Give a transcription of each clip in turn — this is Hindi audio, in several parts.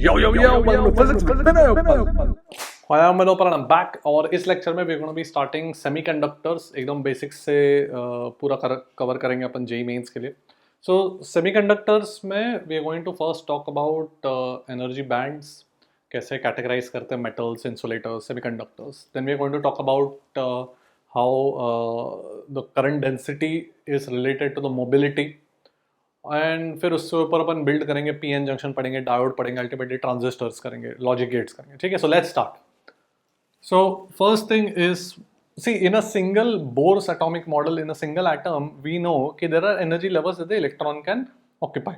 Yo, welcome to Physics with Vinay. Hi, I'm Manopal and I'm back. और इस लेक्चर में we're going to be starting semiconductors एकदम बेसिक्स से पूरा कवर करेंगे अपन जेई मेंस के लिए. So semiconductors में we are going to first talk about energy bands, कैसे categorize करते हैं metals, insulators, semiconductors. Then we are going to talk about how the current density is related to the mobility. And फिर उसके ऊपर अपन बिल्ड करेंगे, पीएन जंक्शन पढ़ेंगे, डायोड पढ़ेंगे, अल्टीमेटली ट्रांजिस्टर्स करेंगे, लॉजिक गेट्स करेंगे. ठीक है, so let's start. So first thing is, see in a single Bohr's atomic model, in a single atom we know कि there are energy levels that the electron can occupy,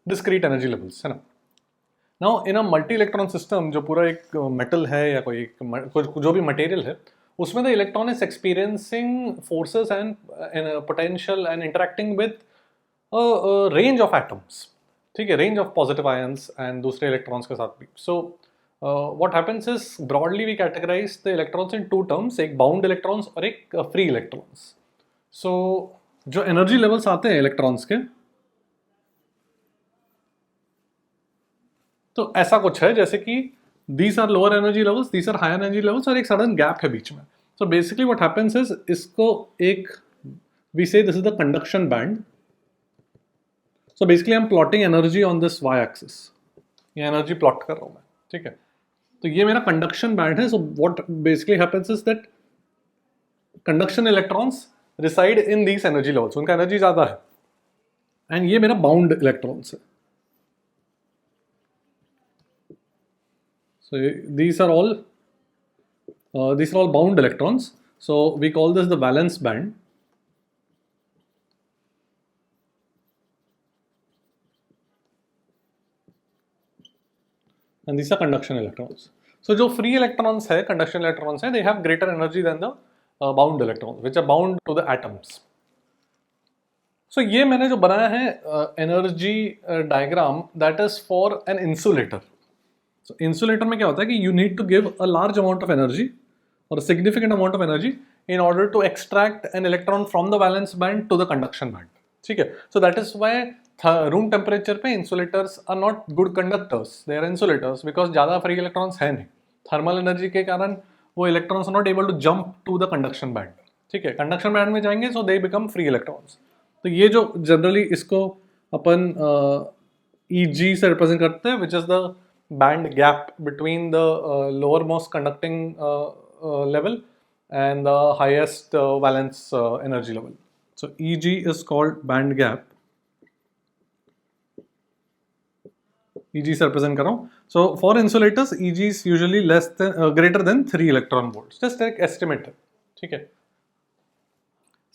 discrete energy levels, है ना. Now in a multi electron system, जो पूरा एक मेटल है या कोई जो भी मटेरियल है, उसमें the electron is experiencing forces and potential and interacting with range of atoms. ठीक है, range of positive ions and दूसरे इलेक्ट्रॉन्स के साथ भी. So what happens is broadly we categorize the electrons in two terms, एक बाउंड इलेक्ट्रॉन्स और एक फ्री इलेक्ट्रॉन्स. सो जो एनर्जी लेवल्स आते हैं इलेक्ट्रॉन्स के, तो ऐसा कुछ है जैसे कि these are lower energy levels, these are higher energy levels, और एक सडन गैप है बीच में. So basically what happens is, इसको एक we say this is the conduction band. So basically I'm plotting energy on this y-axis. ये एनर्जी प्लॉट कर रहा हूँ मैं. ठीक है, तो ये मेरा कंडक्शन बैंड है. So what basically happens is that conduction electrons reside in these energy levels, उनका एनर्जी ज़्यादा है, एंड ये मेरा बाउंड इलेक्ट्रॉन्स है. So these are all bound electrons. So we call this the valence band. And these are conduction electrons. So जो free electrons है, conduction electrons है, they have greater energy than the bound electrons, which are bound to the atoms. So ये मैंने जो बनाया है energy diagram, that is for an insulator. So insulator में क्या होता है कि you need to give a large amount of energy or a significant amount of energy in order to extract an electron from the valence band to the conduction band. ठीक है, so that is why room temperature पे insulators are not good conductors, they are insulators because ज़्यादा फ्री इलेक्ट्रॉन्स है नहीं. थर्मल एनर्जी के कारण वो electrons are not able to jump to the conduction band. ठीक है, कंडक्शन बैंड में जाएंगे so they become free electrons. तो ये जो जनरली इसको अपन ई जी से रिप्रेजेंट करते हैं, which is the band gap between the lowermost conducting level and the highest valence energy level. So E G is called band gap. EG से represent कर रहा हूँ. So for insulators, EG is usually greater than 3 electron volts. Just एक estimate है. ठीक है.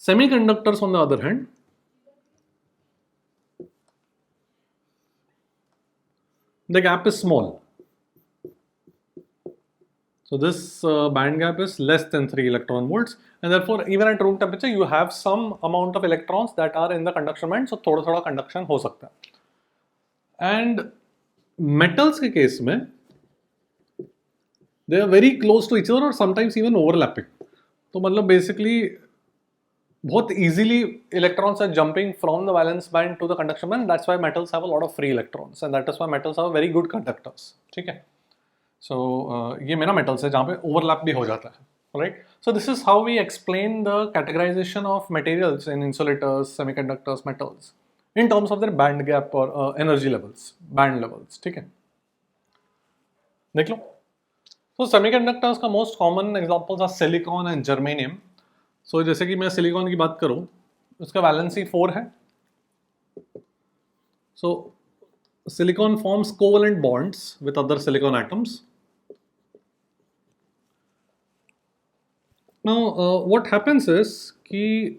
Semiconductors on the other hand, the gap is small. So this band gap is less than 3 electron volts, and therefore even at room temperature you have some amount of electrons that are in the conduction band. So थोड़ा conduction हो सकता है. And मेटल्स के केस में they are very close to each other और समटाइम्स इवन ओवरलैपिंग. तो मतलब बेसिकली बहुत easily electrons are jumping from the valence band to the conduction band. That's why metals have a lot of free electrons and that is why metals are very good conductors. ठीक है, सो ये मेरा मेटल्स है जहाँ पे ओवरलैप भी हो जाता है. Right, so this is how we explain the categorization of materials in insulators, semiconductors, metals in terms of their band gap or energy levels, band levels. ठीक है, देख लो. तो सेमीकंडक्टर्स का most common examples are silicon and germanium. So जैसे कि मैं सिलिकॉन की बात करूं, उसका वैलेंसी 4 है. So silicon forms covalent bonds with other silicon atoms. Now what happens is कि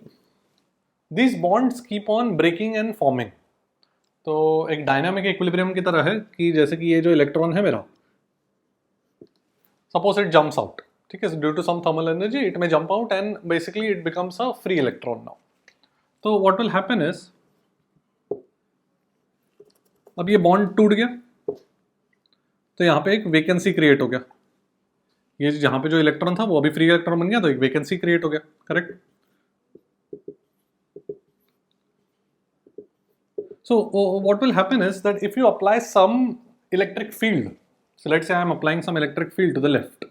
these bonds keep on breaking and forming. तो एक डायनामिक इक्विलिब्रियम की तरह है कि जैसे कि ये जो इलेक्ट्रॉन है मेरा, सपोज इट जंप्स आउट. ठीक है, due to some thermal energy it may jump out and basically it becomes a free electron now. तो व्हाट विल हैपन इज, अब ये बॉन्ड टूट गया तो यहाँ पे एक वेकेंसी क्रिएट हो गया. ये जहाँ पे जो इलेक्ट्रॉन था वो अभी फ्री इलेक्ट्रॉन बन गया, तो एक वेकेंसी क्रिएट हो गया. Correct. So what will happen is that if you apply some electric field. So let's say I am applying some electric field to the left.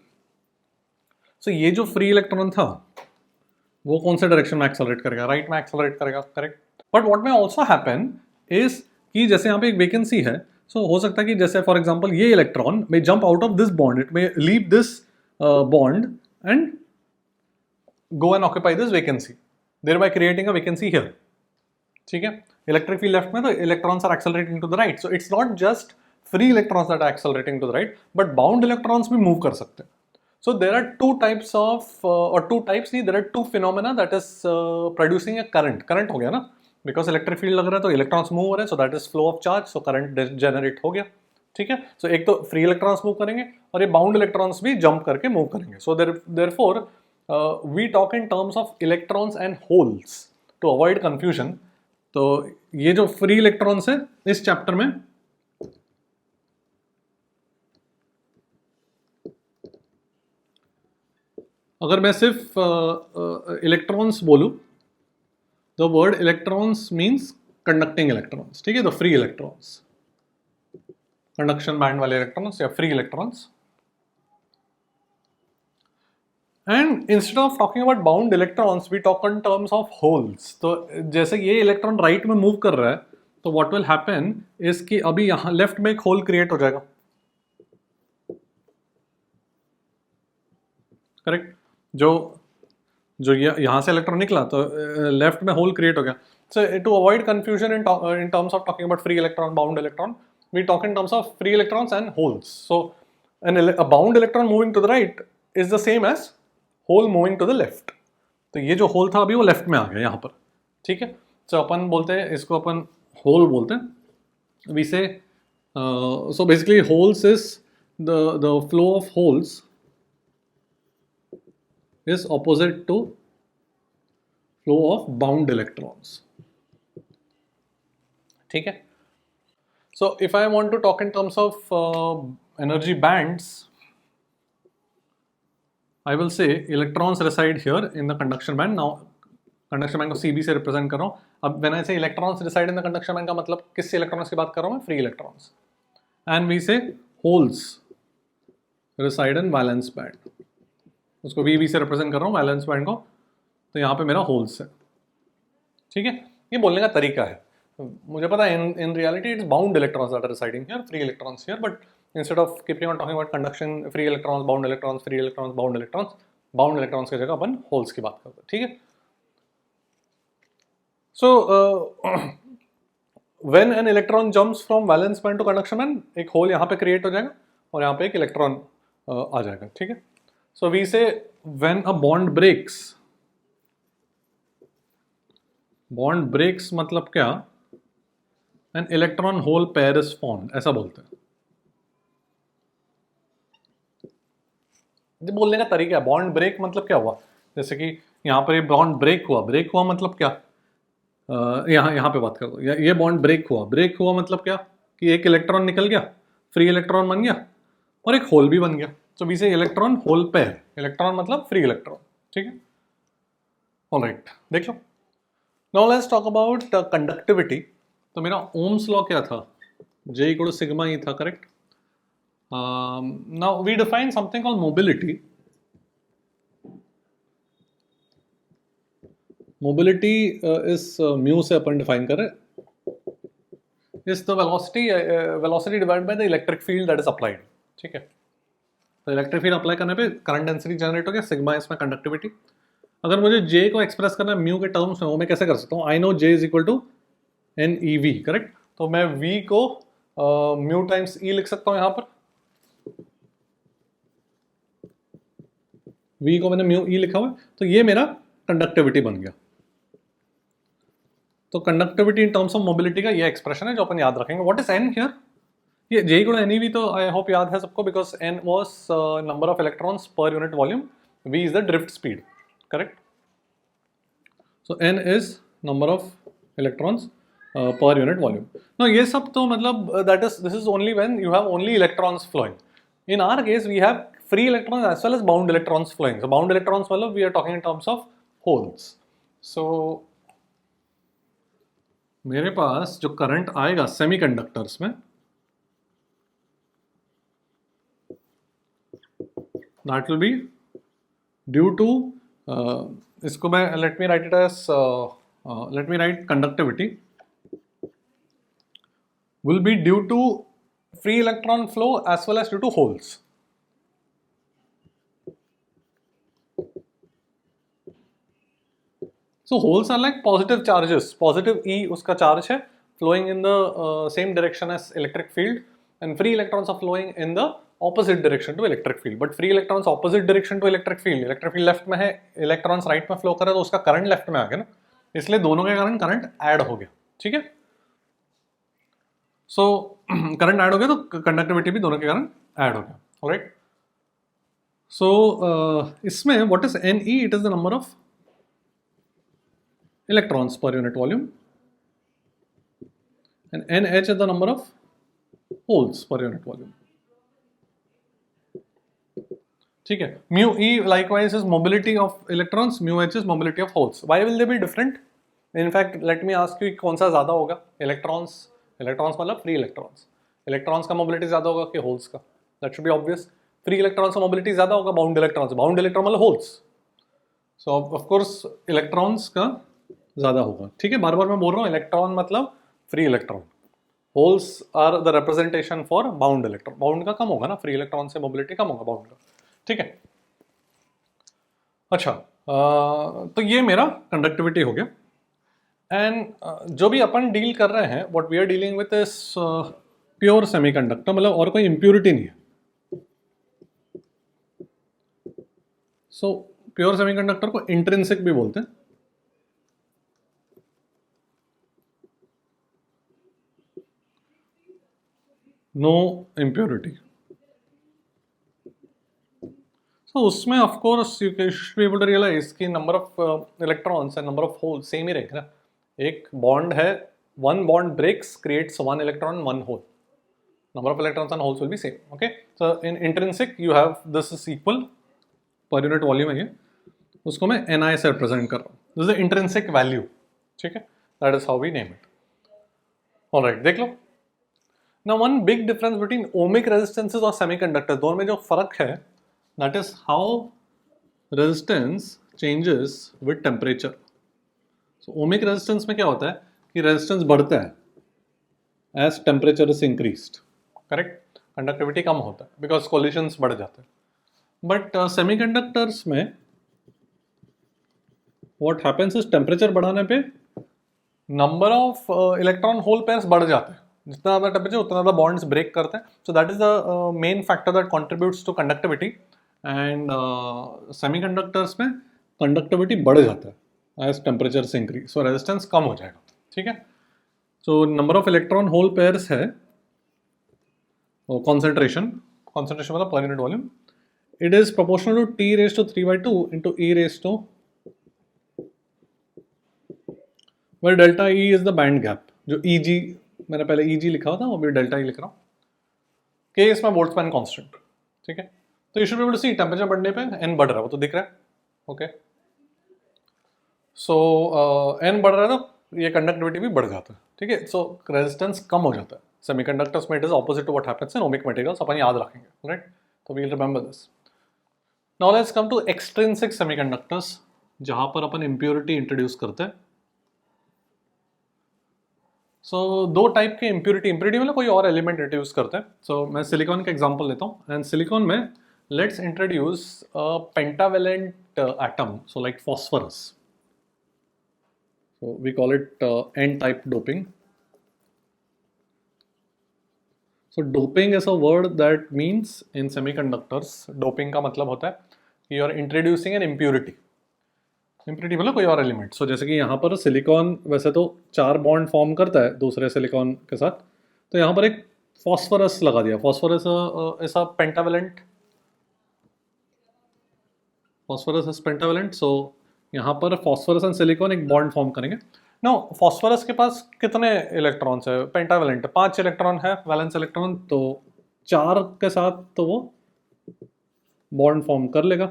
So ये जो free electron था वो कौन से डायरेक्शन में एक्सेलरेट करेगा? राइट में एक्सेलरेट करेगा, correct. But what may also happen is कि जैसे यहाँ पे एक वैकेंसी है, सो हो सकता है कि जैसे फॉर एग्जांपल ये electron may jump out of this bond, it may leave this bond and go and occupy this vacancy, thereby creating a vacancy here. ठीक है, इलेक्ट्रिक फील्ड लेफ्ट में तो electrons are accelerating to the right. So it's not just free electrons that are accelerating to the right, but bound electrons भी मूव कर सकते हैं. So there are two types of or two types नहीं, there are two phenomena that is producing a current. Current हो गया ना, because electric field लग रहा है तो electrons move हो रहे हैं, so that is flow of charge, so current generate हो गया. ठीक है, so एक तो free electrons move करेंगे और ये bound electrons भी jump करके move करेंगे. So therefore we talk in terms of electrons and holes to avoid confusion. तो ये जो free electrons है इस chapter में अगर मैं सिर्फ इलेक्ट्रॉन्स बोलूं, the word electrons means conducting electrons. ठीक है, the free electrons, conduction band वाले इलेक्ट्रॉन्स या free electrons. And instead of talking about bound electrons we talk in terms of holes. तो जैसे ये इलेक्ट्रॉन राइट में मूव कर रहा है तो व्हाट विल हैपन इज कि अभी यहाँ लेफ्ट में एक होल क्रिएट हो जाएगा, करेक्ट. जो यहाँ से इलेक्ट्रॉन निकला तो लेफ्ट में होल क्रिएट हो गया. So to avoid confusion in terms of talking about free electron, bound electron, we talk in terms of free electrons and holes. So a bound electron moving to the right is the same as hole moving to the left. तो ये जो होल था अभी वो लेफ्ट में आ गया यहाँ पर. ठीक है, तो अपन बोलते हैं इसको, अपन होल बोलते हैं. we say so basically holes is the flow of holes is opposite to flow of bound electrons. ठीक है, so if I want to talk in terms of energy bands, I will say electrons reside here in the conduction band. Now conduction band को CB से represent कर रहा हूँ. अब when I say electrons reside in the conduction band का मतलब किस electrons की बात कर रहा हूँ मैं? Free electrons. And we say holes reside in valence band. उसको VB से represent कर रहा हूँ valence band को, तो यहाँ पे मेरा holes है. ठीक है, ये बोलने का तरीका है. मुझे पता है in reality it's bound electrons that are residing here, free electrons here, but instead of keeping on talking about conduction, free electrons, bound electrons, free electrons, bound electrons की जगह अपन holes की बात करते हैं. ठीक है, so when an electron jumps from valence band to conduction band, एक hole यहाँ पे create हो जाएगा और यहाँ पे एक electron आ जाएगा. ठीक है, so we say when a bond breaks मतलब क्या? an electron hole pair is formed, ऐसा बोलते हैं. ये बोलने का तरीका है. बॉन्ड ब्रेक मतलब क्या हुआ? जैसे कि यहाँ पर ये बॉन्ड ब्रेक हुआ मतलब क्या? यहाँ पे बात कर दो. ये बॉन्ड ब्रेक हुआ मतलब क्या? कि एक इलेक्ट्रॉन निकल गया, फ्री इलेक्ट्रॉन बन गया और एक होल भी बन गया. So we say electron hole pair. Electron मतलब फ्री इलेक्ट्रॉन. ठीक है, ऑलराइट, देख लो. Now let's talk about conductivity. तो मेरा ओम्स लॉ क्या था? J इक्वल टू सिग्मा ही था, correct. Now we define something called mobility. Mobility is mu से अपन define कर रहे हैं. Is the velocity divided by the electric field that is applied. ठीक है, तो इलेक्ट्रिक फील्ड अप्लाई करने पे करंट डेंसिटी जनरेट हो गया, सिग्मा इसमें कंडक्टिविटी. अगर मुझे J को एक्सप्रेस करना है म्यू के टर्म्स में, वो मैं कैसे कर सकता हूँ? I know J is equal to NeV, correct. तो मैं V को म्यू टाइम्स E लिख सकता हूँ यहाँ पर. V को मैंने म्यू E लिखा हुआ है, तो ये मेरा कंडक्टिविटी बन गया. तो conductivity in terms of mobility का ये एक्सप्रेशन है जो अपन याद रखेंगे. What is N here? ये J इक्वल टू NeV तो आई होप याद है सबको, because N was number of electrons per unit volume, V is the drift speed, correct. So N is number of electrons per unit volume. Now ये सब तो मतलब this is only when you have only electrons flowing. In our case we have free electrons as well as bound electrons flowing. So bound electrons मतलब we are talking in terms of holes. So मेरे पास जो करंट आएगा सेमीकंडक्टर्स में, that will be due to, इसको मैं let me write it as, let me write conductivity will be due to free electron flow as well as due to holes. So holes are like positive charges. Positive E उसका charge है flowing in the same direction as electric field, and free electrons are flowing in the opposite direction to electric field. But free electrons opposite direction to electric field. Electric field left में है, electrons right में flow कर रहा है, तो उसका current left में आ गया ना, इसलिए दोनों के कारण current add हो गया. ठीक है. सो करंट ऐड हो गया तो कंडक्टिविटी भी दोनों के कारण ऐड हो गया. ऑलराइट. सो इसमें what is n e? It is the number of electrons per unit volume, and n h is the number of holes per unit volume. ठीक है. Mu e likewise is mobility of electrons, mu h is mobility of holes. Why will they be different? In fact let me ask you, कौन सा ज्यादा होगा? इलेक्ट्रॉन्स. इलेक्ट्रॉन्स मतलब फ्री इलेक्ट्रॉन्स. इलेक्ट्रॉन्स का मोबिलिटी ज्यादा होगा कि होल्स का? That should be obvious. Free electrons का मोबिलिटी ज्यादा होगा बाउंड इलेक्ट्रॉन्स. बाउंड इलेक्ट्रॉन मतलब holes. So of course electrons का ज्यादा होगा. ठीक है. बार बार मैं बोल रहा हूँ, इलेक्ट्रॉन मतलब free electron. Holes are the representation for bound electron. Bound का कम होगा ना, फ्री इलेक्ट्रॉन से मोबिलिटी कम होगा बाउंड का. ठीक है. अच्छा, तो ये मेरा कंडक्टिविटी हो गया. एंड जो भी अपन डील कर रहे हैं, what we are dealing with is pure semiconductor, मतलब और कोई इम्प्योरिटी नहीं है. सो प्योर सेमीकंडक्टर को इंट्रिंसिक भी बोलते हैं. No impurity. सो उसमें of course you should be able to realise कि number of electrons and number of hole same ही रहेगा ना. एक बॉन्ड है, one bond breaks creates one electron one hole. Number of electrons and holes will be same. Okay. So in intrinsic you have this is equal पर यूनिट वॉल्यूम है ये, उसको मैं Ni से रिप्रेजेंट कर रहा हूँ. This is intrinsic value. ठीक है. That is how we name it. Alright, देख लो. Now one big difference between ohmic resistances और सेमीकंडक्टर्स, दोनों में जो फर्क है, that is how resistance changes with temperature. So ohmic resistance में क्या होता है कि रेजिस्टेंस बढ़ता है as temperature is increased. Correct. Conductivity कम होता है बिकॉज कोलिशंस बढ़ जाते हैं. बट सेमीकंडक्टर्स में व्हाट हैपेंस इज टेम्परेचर बढ़ाने पे number of electron hole pairs बढ़ जाते हैं. जितना ज़्यादा टेम्परेचर उतना ज़्यादा बॉन्ड्स ब्रेक करते हैं. So that is the main factor that contributes to conductivity. And semiconductors में कंडक्टिविटी बढ़ जाता है एज टेम्परेचर से इंक्रीज. सो रेजिस्टेंस कम हो जाएगा. ठीक है. So number of electron hole pairs है कॉन्सेंट्रेशन. कॉन्सेंट्रेशन मतलब per unit volume. It is proportional to T raised to 3/2 into E raised to, where delta E is the band gap. जो Eg मैंने पहले Eg लिखा था, वो भी डेल्टा E लिख रहा हूँ. K इसमें बोल्ट्जमैन कांस्टेंट. ठीक है. तो you should be able to see temperature बढ़ने पे n बढ़ रहा है, वो तो दिख रहा है. ओके. सो n बढ़ रहा है तो ये कंडक्टिविटी भी बढ़ जाता है. ठीक है. सो रेजिस्टेंस कम हो जाता है. सेमीकंडक्टर्स में it is opposite to what happens in ohmic materials. अपन याद रखेंगे. राइट. तो we will remember this. Now let's come to extrinsic semiconductors, जहां पर अपन इम्प्योरिटी इंट्रोड्यूस करते हैं. सो दो टाइप के इम्प्योरिटी मतलब कोई और एलिमेंट इंट्रोड्यूस करते हैं. सो मैं सिलिकॉन का एग्जांपल लेता हूँ. एंड सिलिकॉन में let's introduce pentavalent atom, so like phosphorus. So we call it n type doping. So doping is a word that means in semiconductors, doping का मतलब होता है कि you are introducing an impurity. Impurity मतलब कोई और एलिमेंट. सो जैसे कि यहाँ पर सिलिकॉन वैसे तो 4 बॉन्ड फॉर्म करता है दूसरे सिलिकॉन के साथ, तो यहाँ पर एक फॉस्फरस लगा दिया. फॉस्फरस ऐसा पेंटावेलेंट, फॉस्फरस इज पेंटावेलेंट. सो यहाँ पर फॉस्फरस एंड सिलिकॉन एक बॉन्ड फॉर्म करेंगे. नो, फॉस्फरस के पास कितने इलेक्ट्रॉन्स है? पेंटावेलेंट 5 इलेक्ट्रॉन है, वैलेंस इलेक्ट्रॉन. तो 4 के साथ तो वो बॉन्ड फॉर्म कर लेगा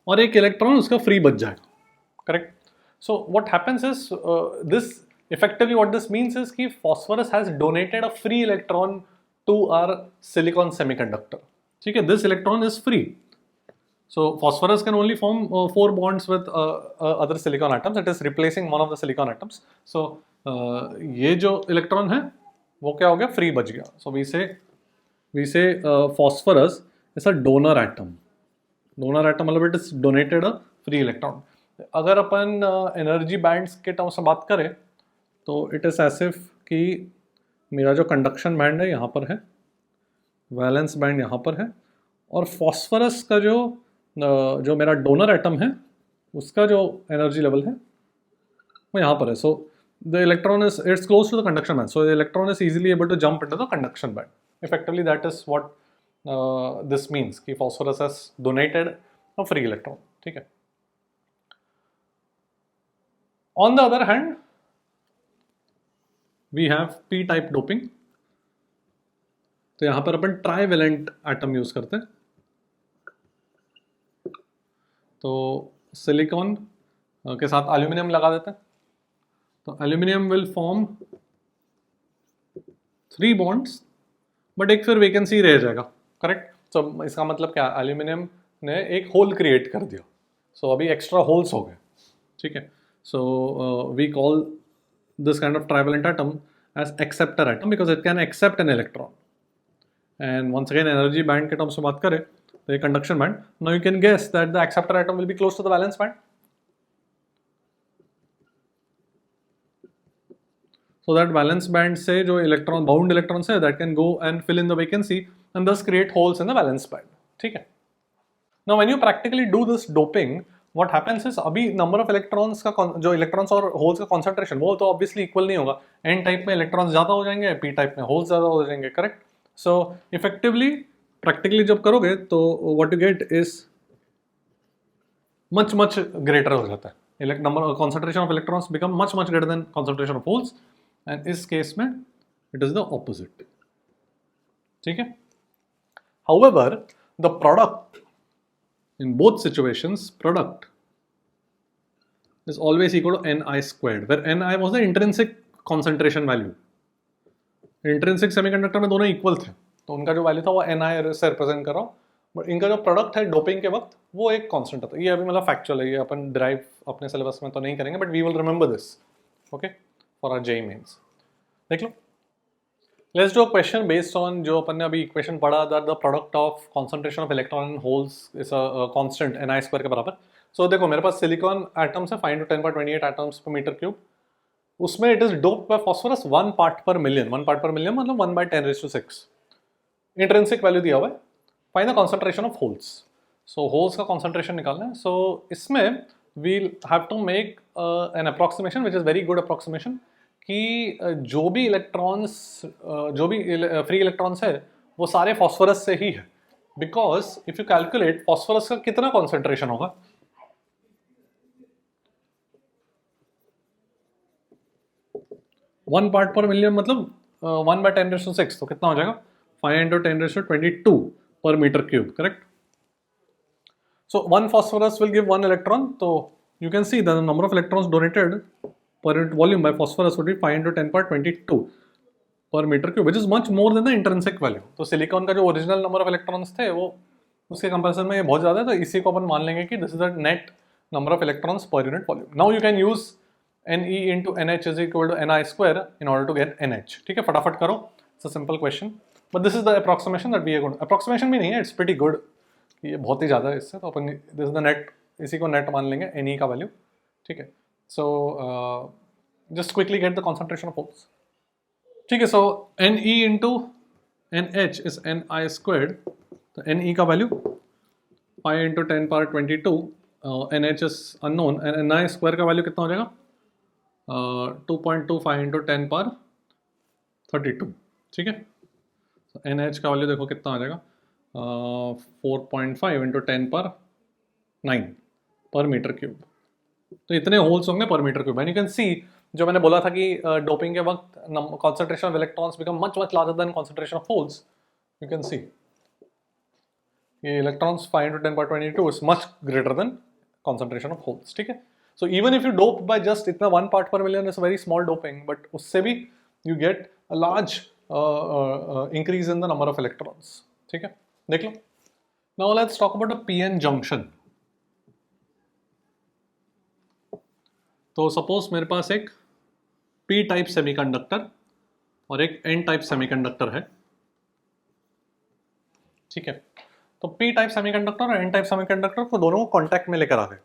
और एक इलेक्ट्रॉन उसका फ्री बच जाएगा. Correct. So what happens is this effectively what this means is कि phosphorus has donated a free electron to our silicon semiconductor. ठीक है. This electron is free. So phosphorus can only form 4 bonds with other silicon atoms. It is replacing one of the silicon atoms. So ये जो इलेक्ट्रॉन है वो क्या हो गया, फ्री बच गया. So we say phosphorus is a donor atom. Donor atom मतलब it is donated a free electron. अगर अपन एनर्जी बैंड्स के टर्म से बात करें तो इट इज एज इफ कि मेरा जो कंडक्शन बैंड है यहाँ पर है, वैलेंस बैंड यहाँ पर है, और फॉस्फरस का जो मेरा डोनर एटम है उसका जो एनर्जी लेवल है वो यहाँ पर है. So the electron is its close to the conduction band, so the electron is easily able to jump into the conduction band. Effectively that is what this means कि phosphorus has donated a free electron. ठीक है. On the other hand we have P type doping. तो यहां पर अपन ट्राइवेलेंट एटम यूज करते हैं. तो सिलिकॉन के साथ एल्यूमिनियम लगा देते हैं. तो aluminium will form 3 bonds, but एक फिर वैकेंसी रह जाएगा. करेक्ट. तो इसका मतलब क्या, एल्यूमिनियम ने एक होल क्रिएट कर दिया. सो अभी एक्स्ट्रा होल्स हो गए. ठीक है. So we call this kind of trivalent atom as acceptor atom because it can accept an electron. And once again energy band के टर्म से बात करें तो ये conduction band. Now you can guess that the acceptor atom will be close to the valence band. So that valence band से जो इलेक्ट्रॉन बाउंड इलेक्ट्रॉन्स है that can go and fill in the vacancy and thus create holes in the valence band. ठीक है. Now when you practically do this doping, what happens is अभी number of electrons का जो इलेक्ट्रॉन्स और होल्स का concentration वो तो obviously equal नहीं होगा. N टाइप में इलेक्ट्रॉन्स ज़्यादा हो जाएंगे, P टाइप में होल्स ज़्यादा हो जाएंगे. करेक्ट. So effectively practically जब करोगे तो what you get is much greater हो जाता है. Concentration of electrons become much greater than concentration of holes. And इस केस में इट इज द ऑपोजिट. ठीक है. However the product in both situations, product is always equal to Ni squared, where Ni was the intrinsic concentration value. Intrinsic semiconductor में दोनों इक्वल थे तो उनका जो वैल्यू था वो Ni से रिप्रेजेंट कर रहा हूँ. बट इनका जो प्रोडक्ट है डोपिंग के वक्त वो एक कांस्टेंट था. ये अभी मतलब फैक्चुअल है, ये अपन ड्राइव अपने सिलेबस में तो नहीं करेंगे, but we will remember this. Okay. For our JEE mains. देख लो. Let's do a question based on जो अपन ने अभी इक्वेशन पढ़ा that the product of concentration of electron in holes is a constant Ni square के बराबर. सो देखो मेरे पास सिलिकॉन एटम्स है 5 × 10⁻28 एटम्स पर मीटर क्यूब. उसमें it is doped by phosphorus 1 part per million. 1 part per million मतलब 1/10⁶. इंट्रिंसिक वैल्यू दिया हुआ है. Find the concentration of holes. So holes का कंसंट्रेशन निकालना है. सो इसमें we'll have to make an approximation which is very good approximation कि जो भी इलेक्ट्रॉन्स जो भी फ्री इलेक्ट्रॉन्स है वो सारे फॉस्फोरस से ही है. Because if you calculate phosphorus का कितना कॉन्सेंट्रेशन होगा, वन पार्ट पर मिलियन मतलब 1/10⁶. तो कितना हो जाएगा 5 × 10⁻22 per metre cube. Correct. So 1 phosphorus will give 1 electron. तो you can see that the number of electrons donated per unit volume by phosphorus would be 5 × 10⁻22 per meter cube, which is much more than the intrinsic value. तो सिलिकॉन का जो ओरिजिनल नंबर ऑफ इलेक्ट्रॉन्स थे वो उसके कंपैरिजन में ये बहुत ज़्यादा है. तो इसी को अपन मान लेंगे कि this is the net number of electrons per unit volume. Now you can use Ne into NH is equal to Ni square in order to get NH. ठीक है. फटाफट करो. It's a simple question. But this is the approximation that we are going to. Approximation भी नहीं है. It's pretty good. ये बहुत ही ज़्यादा है इससे. तो अपन this is the net, इसी को net मान लेंगे Ne का वैल्यू. ठीक है. So just quickly get the concentration of holes. ठीक है. So Ne into NH is Ni squared. तो Ne का value 5 × 10⁻22. NH is unknown and Ni square का वैल्यू कितना हो जाएगा 2.25 × 10⁻32. ठीक है. NH का वैल्यू देखो कितना आ जाएगा 4.5 × 10⁻9 पर मीटर क्यूब. तो इतने होल्स होंगे per metre cube. And you can see जो मैंने बोला था कि डोपिंग के वक्त concentration of electrons become much larger than concentration of holes. You can see ये electrons 5 × 10⁻22 is much greater than concentration of holes. ठीक है. So even if you dope by just इतना 1 part per million is a very small doping, but उससे भी you get a large increase in the number of electrons. ठीक है. देख लो. Now let's talk about a PN junction. तो सपोज मेरे पास एक P टाइप सेमीकंडक्टर और एक N टाइप सेमीकंडक्टर है, ठीक है। तो P टाइप सेमीकंडक्टर और N टाइप सेमीकंडक्टर को दोनों को कांटेक्ट में लेकर आ गए।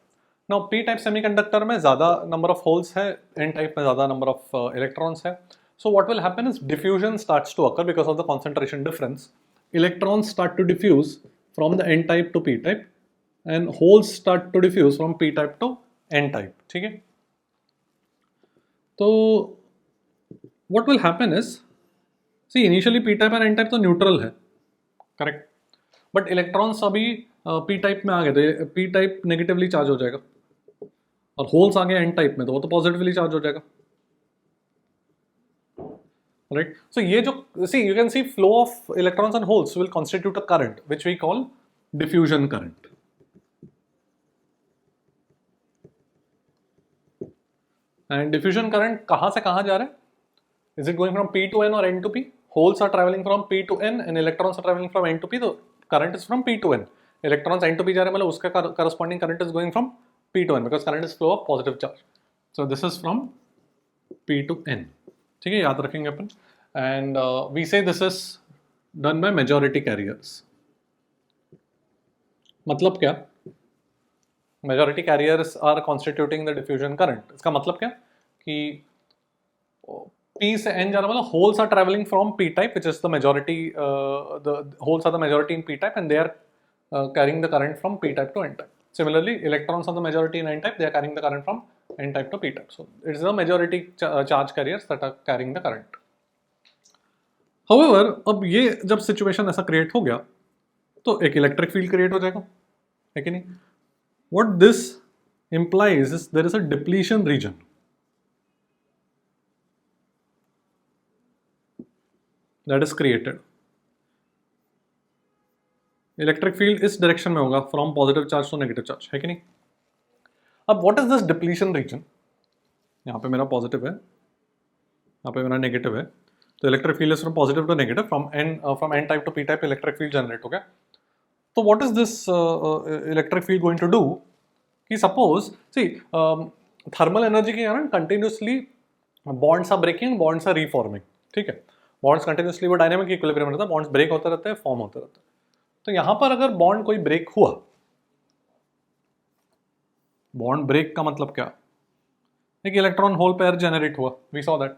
नाउ P टाइप सेमीकंडक्टर में ज़्यादा नंबर ऑफ होल्स है, N टाइप में ज़्यादा नंबर ऑफ इलेक्ट्रॉन्स है। So what will happen is diffusion starts to occur because of the concentration difference. Electrons start to diffuse from the N type to P type and holes start to diffuse from P type to N type, ठीक है। तो what will happen is, see initially P type और N type तो न्यूट्रल है, करेक्ट, बट इलेक्ट्रॉन्स अभी P टाइप में आ गए तो P टाइप नेगेटिवली चार्ज हो जाएगा और होल्स आ गए N टाइप में तो वो तो पॉजिटिवली चार्ज हो जाएगा, राइट। सो ये जो see you can see flow of electrons and holes will constitute a current which we call diffusion current. And diffusion current कहां से कहां जा रहा है? Is it going from P to N और N to P? Holes are travelling from P to N and electrons are travelling from N to P, तो current is from P to N। Electrons N to P जा रहे हैं मतलब उसका corresponding current is going from P to N because current is flow of positive charge. So this is from P to N, ठीक है, याद रखेंगे अपन। And we say this is done by majority carriers. मतलब क्या? Majority carriers are constituting the diffusion current. इसका मतलब क्या कि P से N जाना मतलब holes are travelling from P type which is the majority, the holes are the majority in P type and they are carrying the current from P type to N type. Similarly, electrons are the majority in N type, they are carrying the current from N type to P type. So it is the majority charge carriers that are carrying the current. However, अब ये जब सिचुएशन ऐसा क्रिएट हो गया तो एक इलेक्ट्रिक फील्ड क्रिएट हो जाएगा, है कि नहीं? What this implies is there is a depletion region. That is created. Electric field इस डायरेक्शन में होगा from positive charge to negative charge, है कि नहीं? अब what is this depletion region? यहाँ पे मेरा पॉजिटिव है, यहाँ पे मेरा नेगेटिव है, तो electric field is from positive to negative, from N type to P type electric field generate हो गया। तो what is this electric field going to do कि सपोज सी थर्मल एनर्जी के कारण continuously bonds are breaking, bonds are reforming, ठीक है। बॉन्ड्स कंटिन्यूसली वो डायनामिक इक्विलिब्रियम में रहता है, बॉन्ड्स ब्रेक होते रहते हैं, फॉर्म होते रहते हैं। तो यहां पर अगर बॉन्ड कोई ब्रेक हुआ, बॉन्ड ब्रेक का मतलब क्या? एक इलेक्ट्रॉन होल पेयर जनरेट हुआ, वी सॉ दैट।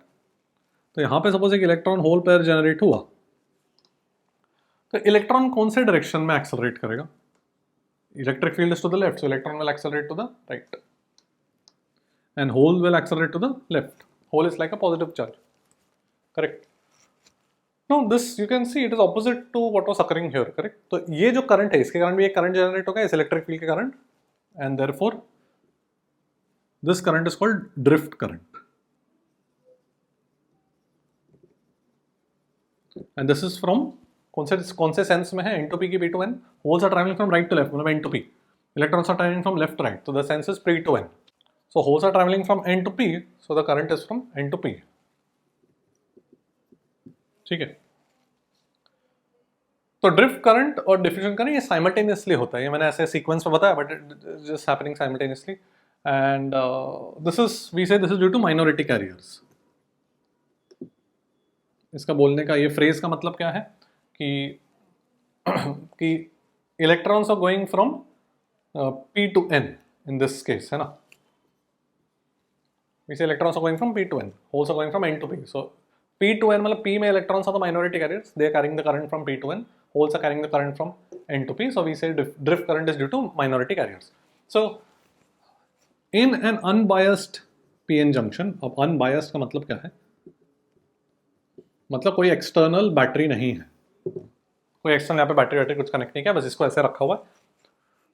तो यहां पे सपोज एक इलेक्ट्रॉन होल पेयर जनरेट हुआ तो इलेक्ट्रॉन कौन से डायरेक्शन में एक्सेलरेट करेगा? Electric field is to the left, so electron will accelerate to the right and hole will accelerate to the left. Hole is like a positive charge, correct. No, this you can see it is opposite to what was occurring here, correct? तो ये जो करंट है इसके कारण भी एक करंट जनरेट होगा इस इलेक्ट्रिक फील्ड के कारण, and therefore this current is called drift current, and this is from कौन से सेंस में है? N to P की P to N, holes are traveling from right to left मतलब N to P, electrons are traveling from left to right, so the sense is P to N. So holes are traveling from N to P, so the current is from N to P, ठीक है। तो ड्रिफ्ट करंट और डिफ्यूजन करंट ये साइमल्टेनियसली होता है, ये मैंने ऐसे सीक्वेंस में बताया, but it just happening simultaneously, and this is we say this is due to minority carriers. इसका बोलने का ये फ्रेज का मतलब क्या है कि electrons are going from P to N in this case, है ना। We say electrons are going from P to N, holes are going from N to P, so P to N मतलब P में electrons are the minority carriers, they are carrying the current from P to N, holes are carrying the current from N to P, so we say drift current is due to minority carriers. So in an unbiased PN junction, अब unbiased का मतलब क्या है? मतलब कोई एक्सटर्नल बैटरी नहीं है, कोई एक्सटर्नल यहाँ पे बैटरी कुछ कनेक्ट नहीं किया, बस इसको ऐसे रखा हुआ है।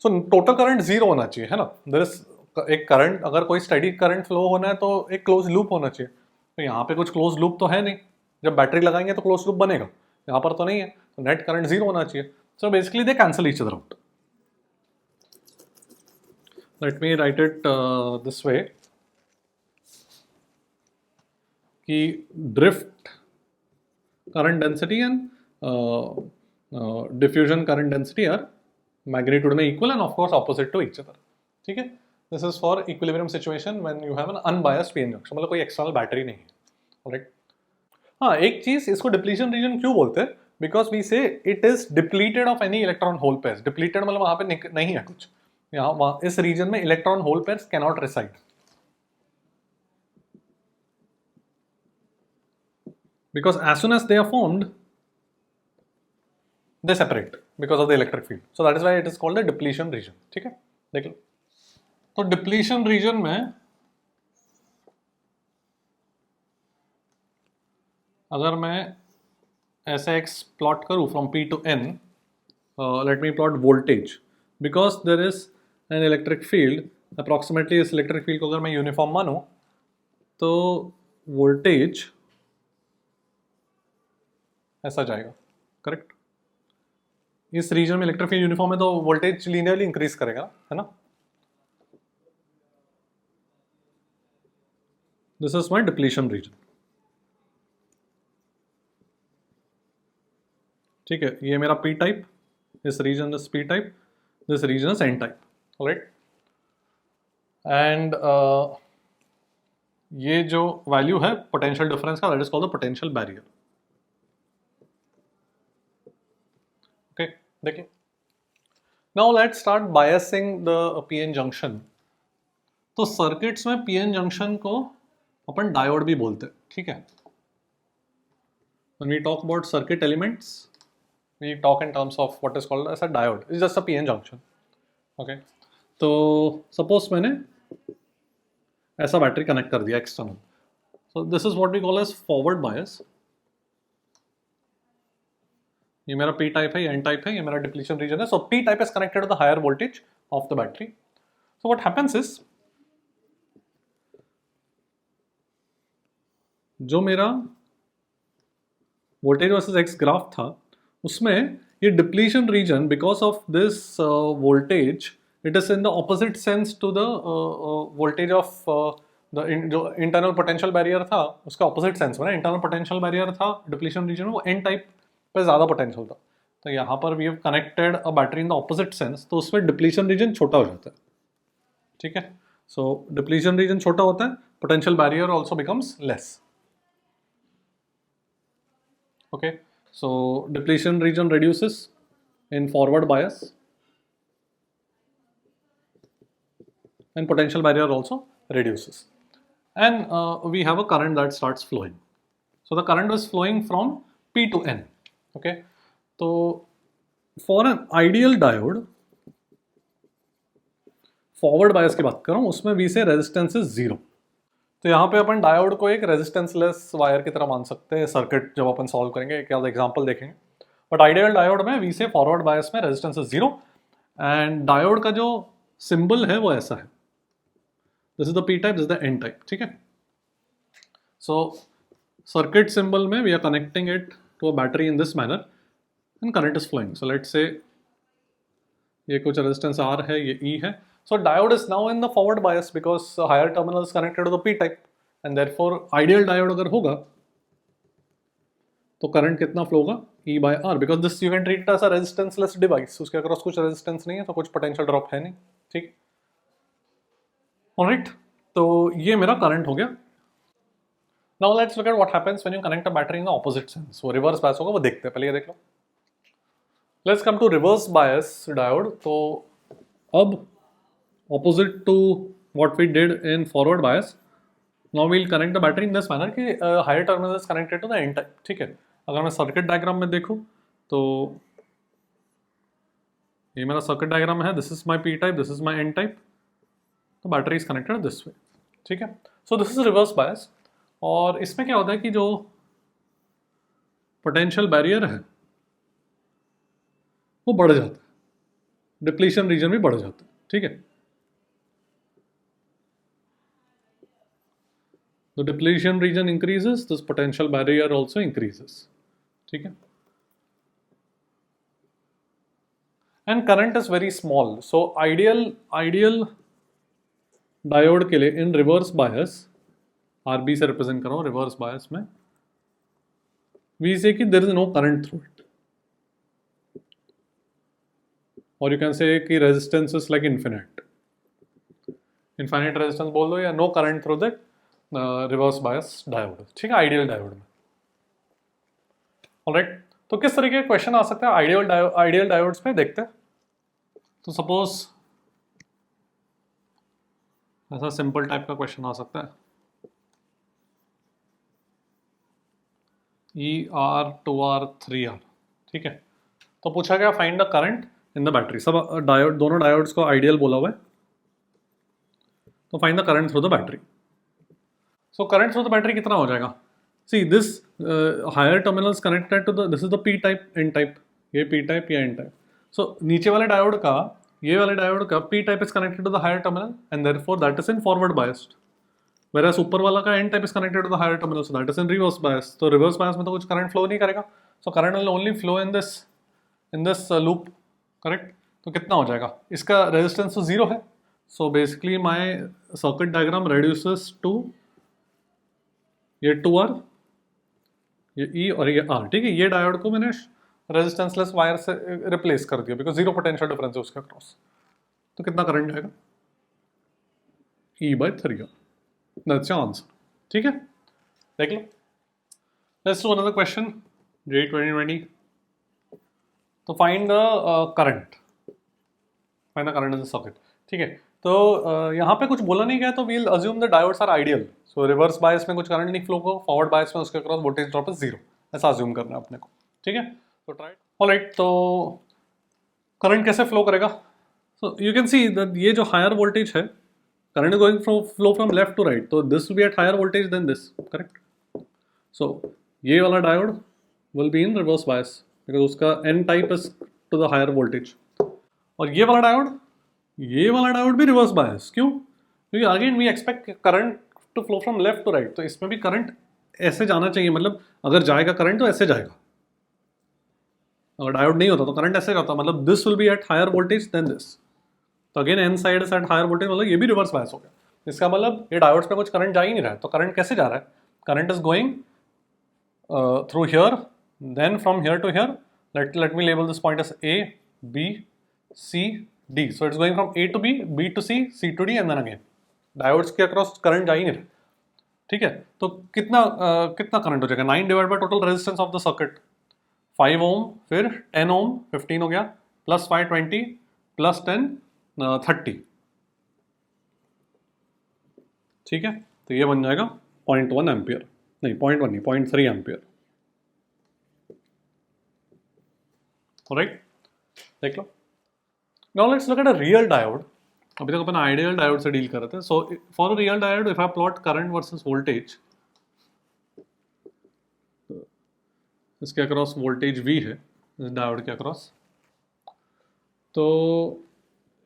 सो टोटल करंट जीरो होना चाहिए, है ना। देयर इज एक करंट, अगर कोई स्टेडी करंट फ्लो होना है तो एक क्लोज लूप होना चाहिए, तो यहाँ पे कुछ क्लोज लूप तो है नहीं, जब बैटरी लगाएंगे तो क्लोज लूप बनेगा, यहाँ पर तो नहीं है, तो नेट करंट जीरो होना चाहिए। So basically they cancel each other out. Let me write it this way कि drift current density and diffusion current density are magnitude में equal and of course opposite to each other, ठीक है। This is for equilibrium situation when you have an unbiased PN junction, मतलब कोई एक्सटर्नल बैटरी नहीं है, ऑलराइट। हाँ, एक चीज, इसको डिप्लीशन रीजन क्यों बोलते हैं, बिकॉज वी से it is depleted of any electron hole pairs. Depleted मतलब वहां पे नहीं है कुछ, यहाँ इस रीजन में electron hole pairs can not reside, because as soon as they are formed they separate because of the electric field, so that is why it is called a depletion region, ठीक है। देख लो, तो डिप्लीशन रीजन में अगर मैं ऐसे एक्स प्लॉट करूँ from P to N, let me plot voltage, because there is an electric field approximately, इस इलेक्ट्रिक फील्ड को अगर मैं यूनिफॉर्म मानूँ तो वोल्टेज ऐसा जाएगा, करेक्ट। इस रीजन में इलेक्ट्रिक फील्ड यूनिफॉर्म है तो वोल्टेज लीनियरली इंक्रीज करेगा, है ना। This is my depletion region, ठीक है। ये मेरा P type, this region is p type, this region is n type, all right। and ये जो वैल्यू है पोटेंशियल डिफरेंस का, that is called the potential barrier, okay. देखिए, now let's start biasing the PN junction. तो सर्किट्स में पीएन जंक्शन को अपन डायोड भी बोलते हैं, ठीक है। When we talk about circuit elements we talk in terms of what is called as a diode. It's just a PN junction, okay। तो suppose मैंने ऐसा बैटरी कनेक्ट कर दिया external, so this is what we call as forward bias। ये मेरा P टाइप है, ये N टाइप है, ये मेरा डिप्लीशन रीजन है। so P type is connected to the higher voltage of the battery। so what happens is, जो मेरा वोल्टेज वर्सेस एक्स ग्राफ था उसमें ये depletion region, because of this voltage it is in the opposite sense to the voltage of the जो इंटरनल पोटेंशियल बैरियर था उसका ऑपोजिट सेंस में ना। इंटरनल पोटेंशियल बैरियर था डिप्लीशन रीजन में, वो एन टाइप पे ज़्यादा पोटेंशियल था, तो यहाँ पर we have connected a battery in the opposite sense, तो उसमें डिप्लीशन रीजन छोटा हो जाता है, ठीक है। सो डिप्लीशन रीजन छोटा होता है, potential barrier also becomes less, okay। so depletion region reduces in forward bias and potential barrier also reduces, and we have a current that starts flowing। so the current is flowing from P to N, okay। so for an ideal diode, forward bias की बात कर रहा हूँ, उसमें V से रेजिस्टेंस इज 0। तो यहाँ पे अपन डायोड को एक रेजिस्टेंसलेस वायर की तरह मान सकते हैं सर्किट जब अपन सॉल्व करेंगे, क्या एग्जांपल देखेंगे। बट आइडियल डायोड में वी से फॉरवर्ड बायस में रेजिस्टेंस इज 0, एंड डायोड का जो सिंबल है वो ऐसा है, this is the P type, this is the N type, ठीक है। सो सर्किट सिंबल में we are connecting it to a battery in this manner and current is flowing. So let's say ये कुछ रेजिस्टेंस आर है, ये ई है। So diode is now in the forward bias because higher terminal is connected to the P type, and therefore ideal diode अगर होगा तो करंट कितना फ्लो होगा, E by R, because this you can treat it as a resistanceless device। उसके अक्रॉस कुछ रेजिस्टेंस नहीं है तो कुछ पोटेंशियल ड्रॉप है नहीं, ठीक। ऑलराइट, तो ये मेरा करंट हो गया। Now let's look at what happens when you connect a battery in the opposite sense. वो रिवर्स बायस होगा, वो देखते हैं, पहले ये देख लो। Let's come to reverse bias diode. तो अब opposite to what we did in forward bias, now we'll connect the battery in this manner कि higher terminal is connected to the N type, ठीक है। अगर मैं सर्किट डायग्राम में देखूँ तो ये मेरा सर्किट डायग्राम है, this is my P type, this is my N type, तो battery is connected this way, ठीक है। So this is reverse bias, और इसमें क्या होता है कि जो पोटेंशियल बैरियर है वो बढ़ जाता है, डिप्लीशन रीजन भी बढ़ जाता है, ठीक है। The depletion region increases, this potential barrier also increases, ठीक है। And current is very small, so ideal diode के लिए in reverse bias, RB से represent कर रहा हूँ reverse bias में, we say कि there is no current through it, और यू कैन से कि resistance is like infinite, infinite resistance बोल दो, या no current through the reverse bias diode, ठीक है, आइडियल डायोड में। ऑलराइट, तो किस तरीके के क्वेश्चन आ सकते हैं आइडियल डायोड्स पे, देखते हैं। तो सपोज ऐसा सिंपल टाइप का क्वेश्चन आ सकता है, ER 2R 3R, ठीक है। तो पूछा गया find the current in the battery, सब डायोड, दोनों डायोड्स को आइडियल बोला हुआ है, तो find the current through the battery. So current through the battery कितना हो जाएगा? See this higher terminals connected to the, this is the P type, N type, ये P टाइप या N टाइप। सो नीचे वाले डायोड का, ये वाले डायोड का P type is connected to the higher terminal and therefore that is in forward biased, whereas ऊपर वाला का N type is connected to the higher terminal, so that is in reverse bias. तो रिवर्स बायस में तो कुछ करंट फ्लो नहीं करेगा, so current will only flow in this loop, correct. तो कितना हो जाएगा? इसका रेजिस्टेंस तो जीरो है, so basically my circuit diagram reduces to ये 2R, ये E और ये R, ठीक है। ये डायोड को मैंने रेजिस्टेंसलेस वायर से रिप्लेस कर दिया बिकॉज जीरो पोटेंशियल डिफरेंस है उसके अक्रॉस। तो कितना करंट जाएगा? E/3R, दैट्स योर आंसर, ठीक है। देख लो, let's do another question, JEE 2020। तो find the current, find the current in the circuit, ठीक है। तो यहाँ पे कुछ बोला नहीं गया, तो we'll assume the diodes are ideal. So reverse bias में कुछ करंट नहीं फ्लो हो, फॉरवर्ड बायस में उसके across voltage drop is zero, ऐसा अज्यूम करना है अपने को, ठीक है। तो ट्राई, ऑलराइट, तो करंट कैसे फ्लो करेगा? So you can see that ये जो हायर वोल्टेज है, current is going flow from left to right, तो this will be at higher voltage than this, correct. So ये वाला diode will be in reverse bias because उसका N type is to the higher voltage, और ये वाला डायोड भी रिवर्स बायस, क्यों? क्योंकि again we expect current to flow from left to right, तो इसमें भी करंट ऐसे जाना चाहिए, मतलब अगर जाएगा करंट तो ऐसे जाएगा, अगर डायोड नहीं होता तो करंट ऐसे जाता, मतलब this will be at higher voltage than this. तो again N side is at higher voltage, मतलब ये भी रिवर्स बायस हो गया। इसका मतलब ये डायोड्स पे कुछ करंट जा ही नहीं रहा है, तो करंट कैसे जा रहा है? Current is going through here, then from here to here, let me label this point as A, B, C, D. So it's going from A to B, B to C, C to D and then again. Diodes के अक्रॉस करंट जा ही नहीं रहा, ठीक है। तो कितना करंट हो जाएगा? 9 divide by total resistance of the circuit, 5 ओम, फिर 10 ओम, 15 हो गया, प्लस 5 20, प्लस 10 30, ठीक है। तो ये बन जाएगा 0.1 एम्पियर, नहीं 0.1 नहीं 0.3 एम्पियर, राइट। देख लो, now let's look at a real diode. अभी तक अपन आइडियल डायोड से डील कर रहे थे। So for a real diode if I plot current versus voltage, इसके अक्रॉस वोल्टेज V है इस डायोड के अक्रॉस, तो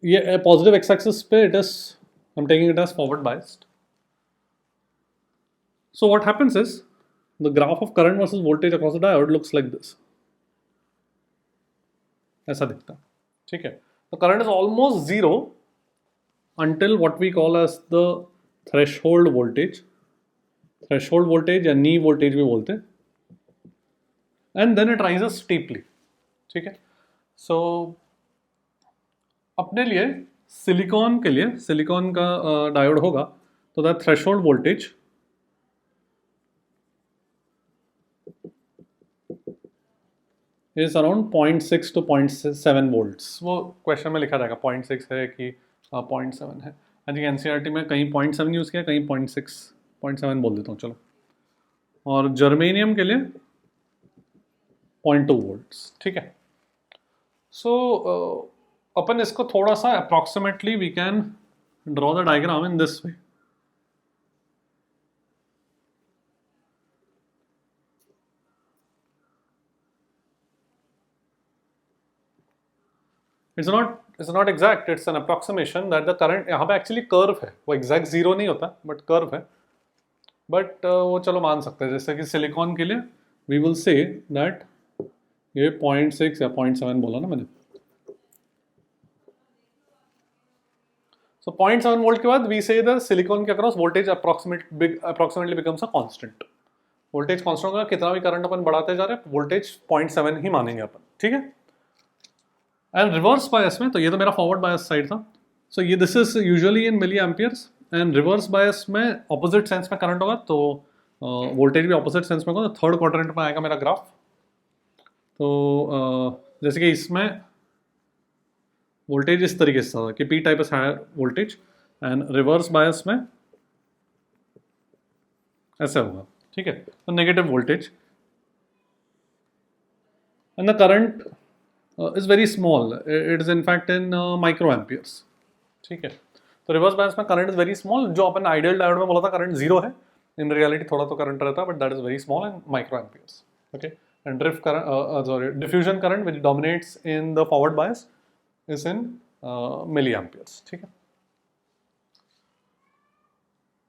ये पॉजिटिव एक्स एक्सिस पे it is, I am taking it as forward biased. So what happens is the graph of current versus voltage across the diode looks like this, ऐसा दिखता है, ठीक है। तो current is almost zero until what we call as the threshold voltage या knee voltage भी बोलते हैं, and then it rises steeply, ठीक है। So अपने लिए सिलिकॉन के लिए, सिलिकॉन का डायोड होगा तो that threshold voltage is around 0.6 to 0.7 volts. वो क्वेश्चन में लिखा रहेगा 0.6 है कि 0.7 है। आई थिंक NCERT में कहीं 0.7 यूज़ किया, कहीं 0.7 बोल देता हूँ, चलो। और जर्मेनियम के लिए 0.2 वोल्ट्स, ठीक है। सो अपन इसको थोड़ा सा approximately we can draw the diagram in this way. It's not exact, it's an approximation that the current, यहाँ पे एक्चुअली कर्व है, वो एग्जैक्ट जीरो नहीं होता बट कर्व है, बट वो चलो मान सकते हैं। जैसे कि सिलिकॉन के लिए वी विल से दैट ये 0.6 या 0.7 बोला ना मैंने, सो 0.7 वोल्ट के बाद वी से द सिलिकॉन के across voltage approximately becomes a constant. Voltage constant होगा, कितना भी करंट अपन बढ़ाते जा रहे हैं वोल्टेज 0.7 ही मानेंगे अपन, ठीक है। एंड रिवर्स बायस में, तो ये तो मेरा फॉरवर्ड बायस साइड था, सो ये this is usually in milli amperes, and reverse bias में ऑपोजिट सेंस में करंट होगा, तो वोल्टेज भी ऑपोजिट सेंस में होगा, तो थर्ड क्वाड्रेंट में आएगा मेरा ग्राफ। तो जैसे कि इसमें वोल्टेज इस तरीके से था कि P type is higher voltage, and reverse bias में ऐसा होगा, ठीक है, तो negative voltage, and the current is very small, it is in fact in micro amperes, ठीक है। तो रिवर्स बायस में करंट इज वेरी स्मॉल, जो अपन आइडियल डायोड में बोला था करंट जीरो है, इन रियलिटी थोड़ा तो करंट रहता है, but that is very small and micro amperes, okay. And drift current, sorry, diffusion current which dominates in the forward bias is in milli amperes, ठीक है।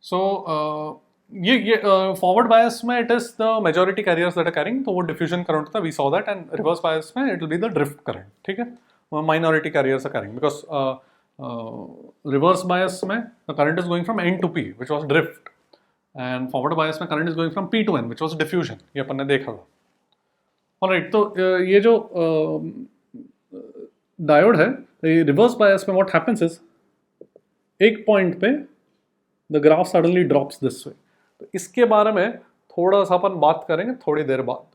सो ये फॉरवर्ड बायस में it is the majority carriers that are carrying, तो वो डिफ्यूजन करंट था, we saw that, and reverse bias में it will be the drift current, ठीक है, minority carriers are carrying, because reverse bias में the current is going from N to P which was drift, and forward bias में current is going from P to N which was diffusion, ये अपन ने देखा था। ऑलराइट, तो ये जो डायोड है, रिवर्स बायस में व्हाट हैपेंस इज, एक पॉइंट पे the graph suddenly drops this way, तो इसके बारे में थोड़ा सा अपन बात करेंगे थोड़ी देर बाद,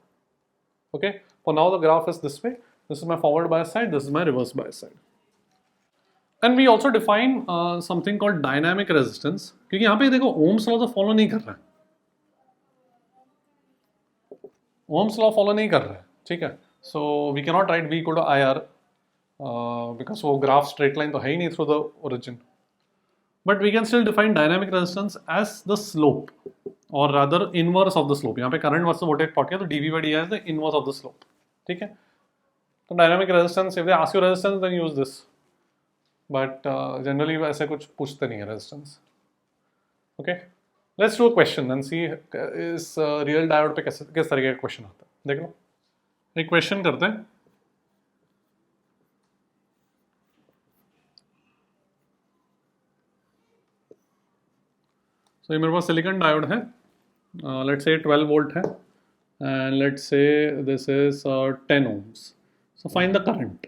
okay. For now the graph is this way, this is my forward bias side, this is my reverse bias side, and we also define something called dynamic resistance, क्योंकि यहाँ पे देखो ओम्स लॉ तो फॉलो नहीं कर रहा है, ओम्स लॉ फॉलो नहीं कर रहा है, ठीक है। So we can not write V equal to IR, because वो ग्राफ स्ट्रेट लाइन तो है ही नहीं through the origin, but we can still define dynamic resistance as the slope, or rather inverse of the slope. यहाँ पे current versus voltage plot किया तो dV by dy is the inverse of the slope, ठीक है। तो dynamic resistance, if they ask you resistance then use this, but generally ऐसे कुछ पूछते नहीं है resistance, okay। Let's do a question and see इस real diode पे किस तरीके का question आता है, देख लो, एक question करते हैं। तो ये मेरे पास सिलिकॉन डायोड है, लेट्स से 12 वोल्ट है, and let's say this is 10 ohms, so find the current,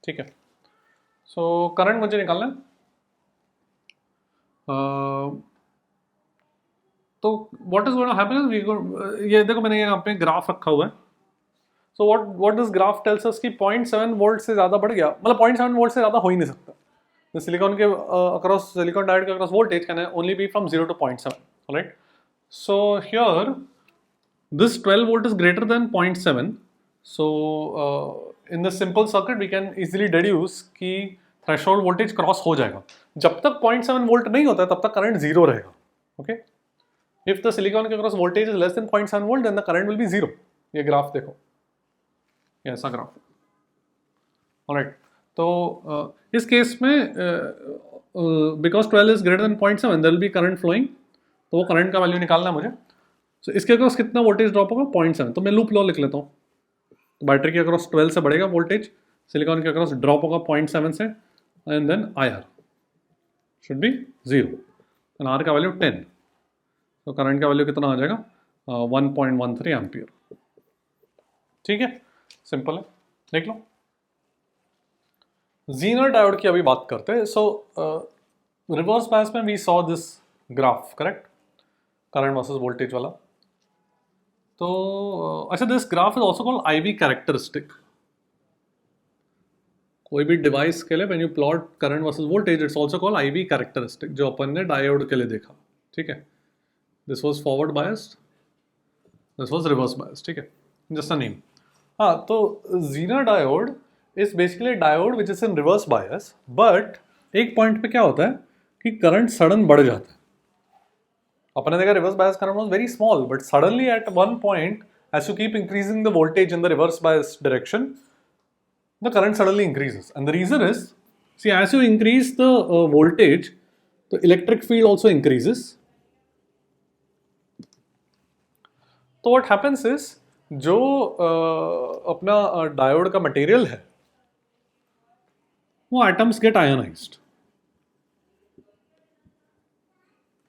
ठीक है। सो करंट मुझे निकालना है, तो what is going to happen, ये देखो मैंने यहाँ पे ग्राफ रखा हुआ है, so what this graph tells us कि 0.7 वोल्ट से ज़्यादा बढ़ गया, मतलब 0.7 वोल्ट से ज़्यादा हो ही नहीं सकता, the silicon के across silicon diode के across voltage can only be from 0 to 0.7, all right। So here this 12 volt is greater than 0.7, so in the simple circuit we can easily deduce कि threshold voltage cross हो जाएगा, जब तक 0.7 volt नहीं होता है तब तक current zero रहेगा, okay। if the silicon के across voltage is less than 0.7 volt then the current will be zero, ये ग्राफ देखो, ये ऐसा ग्राफ, all right। तो इस केस में because 12 is greater than 0.7 there will be current flowing, तो वो करंट का वैल्यू निकालना है मुझे, सो इसके अक्रॉस कितना वोल्टेज ड्रॉप होगा 0.7, तो मैं लूप लॉ लिख लेता हूँ, तो बैटरी के अक्रॉस 12 से बढ़ेगा वोल्टेज, सिलिकॉन के अक्रॉस ड्रॉप होगा 0.7 से, and then IR should be 0, and R का वैल्यू 10, तो करंट का वैल्यू कितना आ जाएगा 1.13 एम्पियर, ठीक है, सिंपल है, देख लो। Zener डायोड की अभी बात करते हैं, सो रिवर्स बायस में we saw this graph, correct, current versus voltage वाला, तो अच्छा this graph is also called IV characteristic, कोई भी डिवाइस के लिए when you plot current versus voltage it's also called IV characteristic, जो अपन ने डायोड के लिए देखा, ठीक है। This was forward biased, this was reverse biased, ठीक है, जस्ट अ नेम। हाँ, तो Zener diode is basically diode which is in reverse bias, but एक पॉइंट पे क्या होता है कि करंट सडन बढ़ जाता है, अपने देखा reverse bias current was very small, but suddenly at one point as you keep increasing the voltage in the reverse bias direction the current suddenly increases, and the reason is see as you increase the voltage the electric field also increases, तो व्हाट हैपेंस इज जो अपना डायोड का मटेरियल है वो एटम्स गेट आयोनाइज्ड,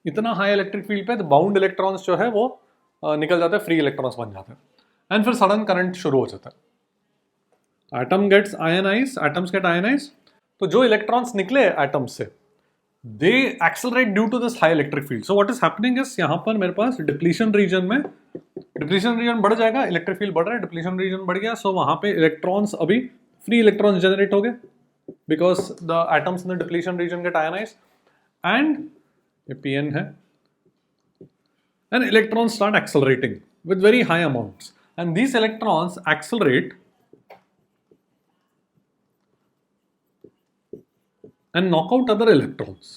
इतना हाई इलेक्ट्रिक फील्ड पे बाउंड इलेक्ट्रॉन्स जो है वो निकल जाते हैं, फ्री इलेक्ट्रॉन्स बन जाते हैं, एंड फिर सडन करंट शुरू हो जाता है, atom gets ionize, atoms get ionize. तो जो इलेक्ट्रॉन्स निकले एटम से they accelerate due to this high electric field. So what is happening is यहाँ पर मेरे पास डिप्लीशन रीजन में, डिप्लीशन रीजन बढ़ जाएगा, इलेक्ट्रिक फील्ड बढ़ रहा है, डिप्लीशन रीजन बढ़ गया, सो वहां पे इलेक्ट्रॉन्स अभी फ्री इलेक्ट्रॉन्स जनरेट हो गए because the atoms in the depletion region get ionised and ये pn है, and electrons start accelerating with very high amounts, and these electrons accelerate and knock out other electrons.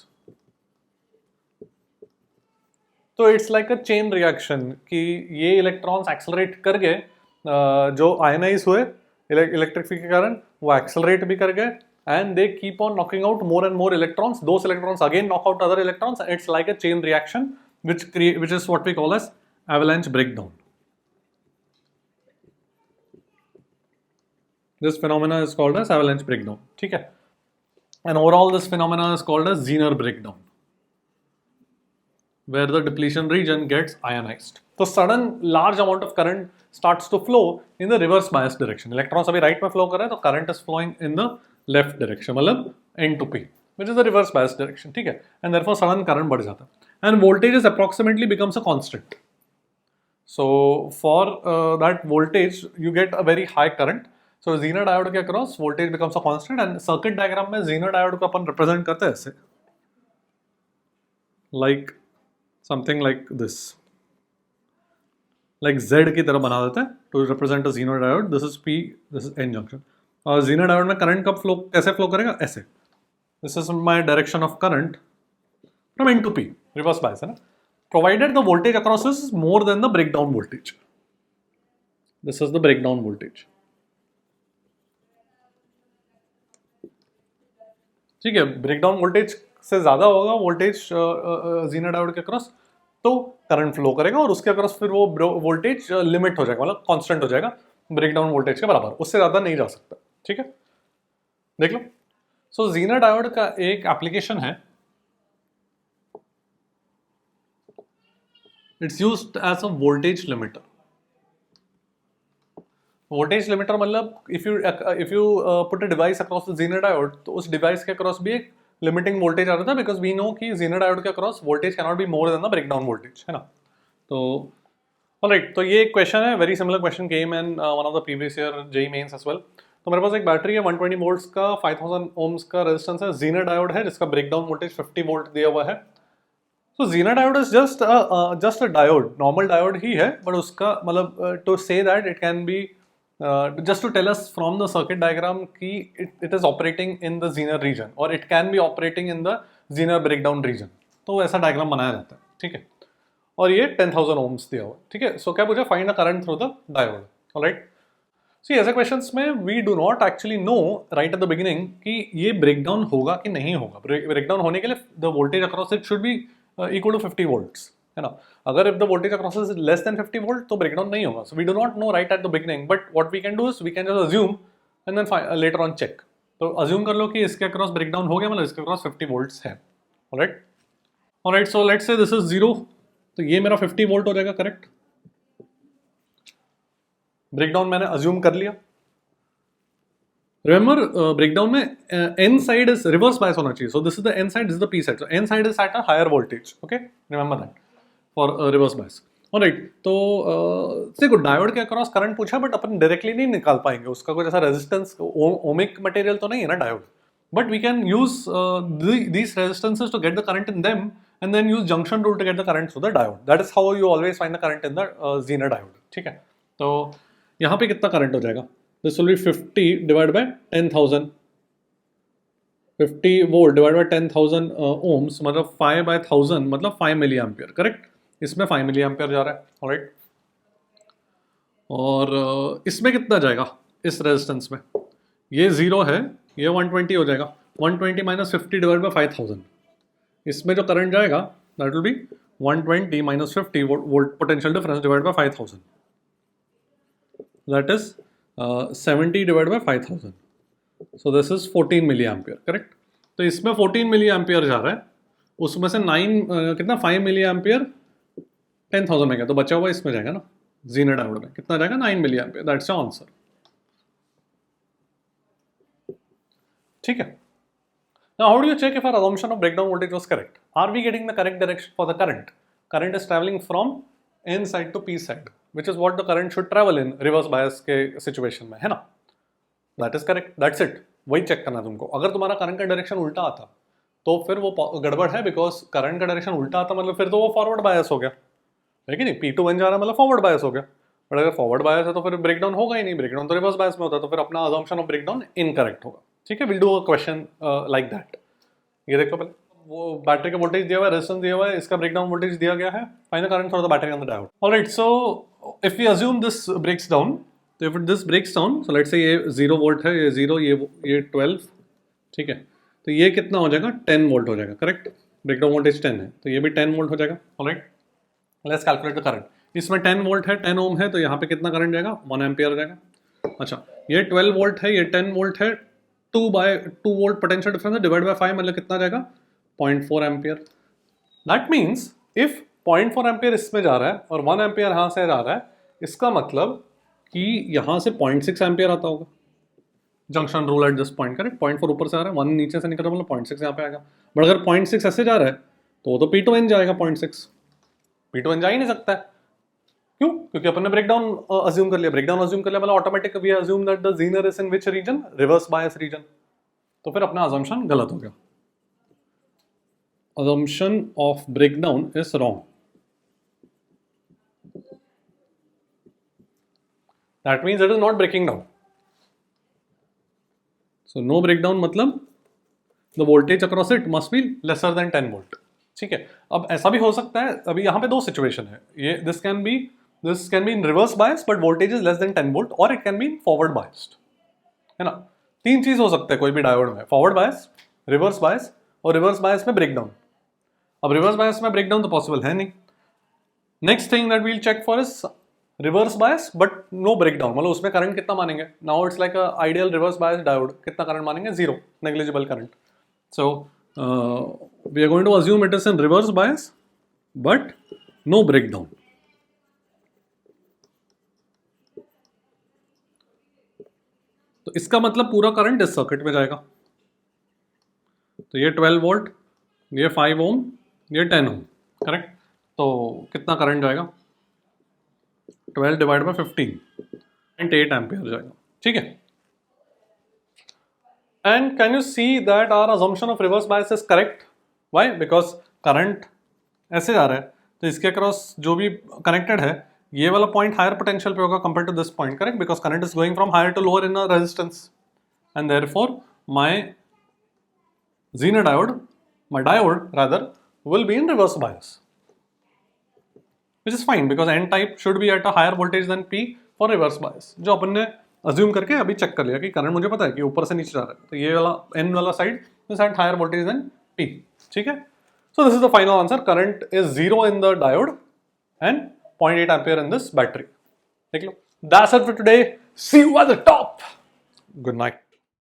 तो it's like a chain reaction कि ये इलेक्ट्रॉन्स एक्सेलरेट कर गए, जो आयनाइज हुए इलेक्ट्रिक फील्ड के कारण वो एक्सेलरेट भी कर गए, and they keep on knocking out more and more electrons. Those electrons again knock out other electrons, and it's like a chain reaction which is what we call as avalanche breakdown. This phenomena is called as avalanche breakdown. ठीक है? And overall this phenomena is called as Zener breakdown, where the depletion region gets ionized. So sudden large amount of current starts to flow in the reverse bias direction. Electrons अभी right में flow कर रहे हैं, तो current is flowing in the left direction, मतलब N to P, which is the reverse bias direction. ठीक है? And therefore sudden current बढ़ जाता है. And voltage is approximately becomes a constant. So for that voltage you get a very high current. So Zener diode के across voltage becomes a constant, and circuit diagram में Zener diode को अपन represent करते हैं ऐसे, like something like this, like Z की तरह बना देते हैं to represent a Zener diode. This is P, this is N junction. और Zener diode में करंट कब फ्लो, कैसे फ्लो करेगा, ऐसे. This is my direction of current from N to P, reverse bias है ना, provided the voltage across is more than the breakdown voltage. This is the breakdown voltage. ठीक है, ब्रेकडाउन वोल्टेज से ज्यादा होगा वोल्टेज Zener डायोड के अक्रॉस, तो करंट फ्लो करेगा और उसके अक्रॉस फिर वो वोल्टेज लिमिट हो जाएगा, मतलब कांस्टेंट हो जाएगा ब्रेकडाउन वोल्टेज के बराबर, उससे ज्यादा नहीं जा सकता. ठीक है, देख लो. सो Zener डायोड का एक एप्लीकेशन है, it's used as a voltage limiter. Voltage limiter मतलब if you put a device across the Zener diode, तो उस डिवाइस के अक्रॉस भी एक लिमिटिंग वोल्टेज आ रहा था, बिकॉज वी नो कि Zener डायोड के across voltage can not be more than the breakdown voltage, है ना. तो ऑलराइट, तो ये एक क्वेश्चन है, very similar question came in one of the previous year JEE mains as well. तो मेरे पास एक बैटरी है 120 वोल्ट्स का, 5000 ओम्स का रेजिस्टेंस है, Zener डायोड है जिसका ब्रेकडाउन वोल्टेज 50 वोल्ट दिया हुआ है. So Zener diode is just a diode, normal diode ही है, but उसका मतलब to say that it can be just to tell us from the circuit diagram कि it is operating in the Zener region or it can be operating in the Zener breakdown region. तो ऐसा डायग्राम बनाया जाता है. ठीक है, और ये 10,000 ohms दिया हुआ. ठीक है, सो क्या पूछा, find the current through the diode. Alright, see ऐसे क्वेश्चंस में we do not actually know right at the beginning कि ये ब्रेकडाउन होगा कि नहीं होगा. ब्रेकडाउन होने के लिए the voltage across it should be equal to 50 volts, है ना. अगर if the voltage across is less than 50 volt तो ब्रेकडाउन नहीं होगा. So we do not know right at the beginning, but what we can do is we can just assume and then later on check. तो अज्यूम कर लो कि इसके अक्रॉस ब्रेकडाउन हो गया, मतलब इसके अक्रॉस 50 volts है. Alright, alright, so let's say this is 0, तो ये मेरा 50 volt हो जाएगा. करेक्ट, ब्रेकडाउन मैंने अज्यूम कर लिया. Remember, breakdown में N side is reverse bias होना चाहिए. So this is the N side, this is the P side. So N side is at a higher voltage. Okay, remember that for reverse bias. Alright, तो देखो डायोड के अक्रॉस करंट पूछा, बट अपन डायरेक्टली नहीं निकाल पाएंगे, उसका कुछ ऐसा रेजिस्टेंस ओमिक मटेरियल तो नहीं है ना diode. But we can use these resistances to get the current in them and then use junction rule to get the current through the diode. That is how you always find the current in the Zener diode. ठीक है, तो यहाँ पे कितना करंट हो जाएगा, this will be 50 divided by 10,000, 50 volt divided by 10,000 ohms, मतलब 5 by 1000 मतलब 5 मिली एम्पियर. करेक्ट, इसमें 5 मिली एम्पियर जा रहा है. ऑलराइट, और इसमें कितना जाएगा, इस रेजिस्टेंस में ये 0 है, ये 120 हो जाएगा. 120 माइनस 50 डिवाइड बाई 5000, इसमें जो करंट जाएगा that will be 120 minus 50 volt potential difference divide by 5000, that is 70 divide by 5000. So this is 14 milli ampere. Correct, तो इसमें 14 मिली एम्पियर जा रहा है, उसमें से 9 कितना 5 मिली एम्पियर 10,000 में गया, तो बचा हुआ इसमें जाएगा ना, Zener डायोड में कितना जाएगा 9 milli ampere. That's your answer. ठीक है. Now, how do you check if our assumption of breakdown voltage was correct? Are we getting the correct direction for the current? Current is traveling from N side to P side, which is what the current should travel in reverse bias के situation में, है ना? That is correct. That's it. वही चेक करना तुमको. अगर तुम्हारा करंट का डायरेक्शन उल्टा आता तो फिर वो गड़बड़ है, बिकॉज करंट का डायरेक्शन उल्टा आता मतलब फिर तो वो फॉरवर्ड बायस हो गया, है कि नहीं? P2 बन जा रहा है मतलब फॉरवर्ड बायस हो गया. बट अगर फॉरवर्ड बायस है तो फिर ब्रेकडाउन होगा ही नहीं, ब्रेकडाउन तो रिवर्स बायस में होता है, तो फिर अपना assumption ऑफ ब्रेकडाउन इनकरेक्ट होगा. ठीक है, will do a question like that. ये देखो पहले, वो बैटरी का वोल्टेज दिया हुआ है, रेजिस्टेंस दिया हुआ है, इसका ब्रेकडाउन वोल्टेज दिया गया है, find the current for the battery on the diode. Alright, so if we assume this breaks down, तो if this breaks down, so let's say ये 0 वोल्ट है, ये 0, ये 12, ठीक है, तो ये कितना हो जाएगा? 10 वोल्ट हो जाएगा, करेक्ट? ब्रेकडाउन वोल्टेज 10 है, तो ये भी 10 वोल्ट हो जाएगा. Alright, let's calculate the current. इसमें 10 वोल्ट है, 10 ओम है, तो यहाँ पे कितना करंट जाएगा? 1 एम्पियर हो जाएगा. अच्छा, ये 12 वोल्ट है, ये 10 वोल्ट है, 2 वोल्ट पोटेंशियल डिफरेंस है, डिवाइड बाय 5 मतलब कितना जाएगा? 0.4 ampere. That means if 0.4 ampere इसमें जा रहा है और 1 एम्पियर यहाँ से जा रहा है, इसका मतलब कि यहाँ से 0.6 एम्पियर आता होगा. Junction rule at this point, correct? 0.4 ऊपर से आ रहा है, 1 नीचे से निकल रहा है, मतलब 0.6 यहाँ पे आएगा. बट अगर 0.6 ऐसे जा रहा है तो वो तो P2N जाएगा. 0.6 P2N जा ही नहीं सकता है. क्यों? क्योंकि अपन ने ब्रेकडाउन अज्यूम कर लिया. ब्रेकडाउन अज्यूम कर लिया मतलब automatic we assume that the Zener is in which region? Reverse bias region. तो फिर अपना अजम्पशन गलत हो गया. assumption of breakdown is wrong. That means it is not breaking down. So no breakdown मतलब the voltage across it must be lesser than 10 volt. ठीक है. अब ऐसा भी हो सकता है, अभी यहाँ पे दो सिचुएशन है. ये this can be in reverse bias but voltage is less than 10 volt, or it can be forward biased. है ना? तीन चीज हो सकता है कोई भी डायोड में: फॉरवर्ड बायस, रिवर्स बायस और रिवर्स बायस में ब्रेकडाउन. अब रिवर्स बायस में ब्रेकडाउन तो पॉसिबल है नहीं. Next thing that we'll check for is reverse bias but no breakdown, मतलब उसमें करंट कितना मानेंगे? Now it's like a ideal reverse bias diode. कितना करंट मानेंगे? 0, negligible current. So we are going to assume it is in reverse bias but no breakdown. तो इसका मतलब पूरा करंट इस सर्किट में जाएगा. तो ये 12 वोल्ट, ये 5 ओम, ये 10 ओम, करेक्ट? तो कितना करंट जाएगा? 12 डिवाइड बाय 15, 0.8 एम्पियर जाएगा. ठीक है. And can you see that our assumption of reverse bias is correct? Why? Because current ऐसे जा रहा है, तो इसके अक्रॉस जो भी कनेक्टेड है, ये वाला पॉइंट हायर पोटेंशियल पे होगा compare to this point, correct? Because current is going from higher to lower in a resistance, and therefore my Zener diode, my diode rather, will be in reverse bias, which is fine because N type should be at a higher voltage than P for reverse bias. जो अपन ने assume करके अभी चेक कर लिया कि करंट मुझे पता है कि ऊपर से नीचे जा रहा है, तो ये वाला N वाला side is at higher voltage than P. ठीक है. So this is the final answer. Current is 0 in the diode and 0.8 ampere in this battery. देख लो. That's it for today. See you at the top. Good night.